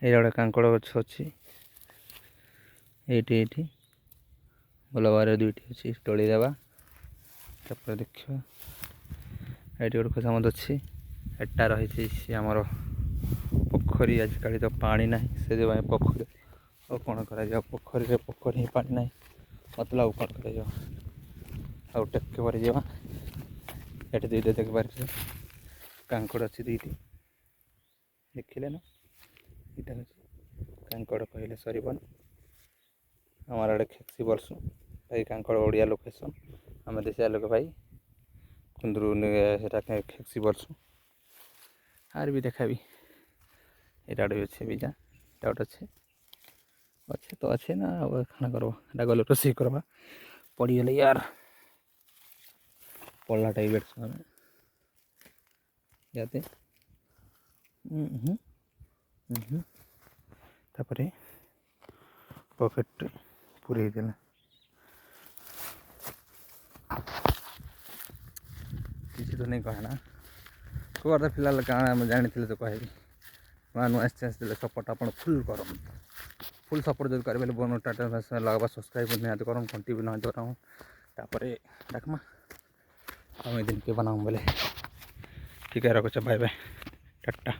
ଏଇଟା ଗୋଟେ କାଙ୍କଡ଼ ଗଛ ଅଛି ଏଇଠି ଭଲ ଭାବରେ ଦୁଇଟି ଅଛି ତୋଳିଦେବା। ତାପରେ ଦେଖିବା ଏଇଠି ଗୋଟେ ଖୋସାମତ ଅଛି। ଏଟା ରହିଛି ଆମର ପୋଖରୀ। ଆଜିକାଲି ତ ପାଣି ନାହିଁ, ସେଥିପାଇଁ ପୋଖରୀ ଆଉ କ'ଣ କରାଯିବ? ପୋଖରୀ ହିଁ ପାଣି ନାହିଁ, ମତଲବ ଆଉ କ'ଣ କରାଯିବ? ଆଉ ଟିକେ ପରେ ଯିବା। ଏଠି ଦୁଇଟା ଦେଖିପାରିছে କାଙ୍କଡ଼ ଅଛି ଦୁଇଟି, ଦେଖିଲେ ନା? ଏଇଟା ହେଉଛି କାଙ୍କଡ଼ କହିଲେ ସରିବନି। ଆମର ଆଡ଼େ ଖେକ୍ସି ବୋଲ୍ସୁଁ ଭାଇ, କାଙ୍କଡ଼ ଓଡ଼ିଆ ଲୋକ ହେସନ୍, ଆମେ ଦେଶିଆ ଲୋକ ଭାଇ କୁନ୍ଦରୁ ସେଟା ଖେକ୍ସି ବୋଲ୍ସୁଁ। ଆର୍ ବି ଦେଖାବି ଏଇଟା ଗୋଟେ ଅଛି ବିଜା, ଏଇଟା ଗୋଟେ ଅଛେ ତ ଅଛେ ନା ଆଉ କାଣା କର୍ବ? ଏଇଟା ଗଲେ ରୋଷେଇ କର୍ବା, ପଡ଼ିଗଲେ ୟାର ପଢ଼ଲାଟା ବି ବେଟ୍ସୁଁ ଆମେ ইয়াতে। ତାପରେ ପକେଟ୍ରେ ପୁରେଇ ଦେଲା। କିଛି ତ ନାଇଁ କହେ ନା କୁଆଡ଼େ ଫିଲହାଲ୍ କାଣା ଆମେ ଜାଣିଥିଲେ ତ କହିବି। ନୂଆ ନୂଆ ଆସିଥିଲେ ସପୋର୍ଟ ଆପଣ ଫୁଲ୍ କରନ୍ତୁ, ଫୁଲ୍ ସପୋର୍ଟ ଯଦି କରିବେ ବୋନଟା ଲଗାବା, ସବସ୍କ୍ରାଇବ୍ ନିହାତି କରନ୍, ଘଣ୍ଟି ବି ନିହାତି କରନ୍। ତାପରେ ଡାକମା ଆମେ ଦିନକେ ବନାମୁ ବୋଲେ। ଠିକ୍ ରଖୁଛ, ବାଏ ବାଏ, ଟାଟା।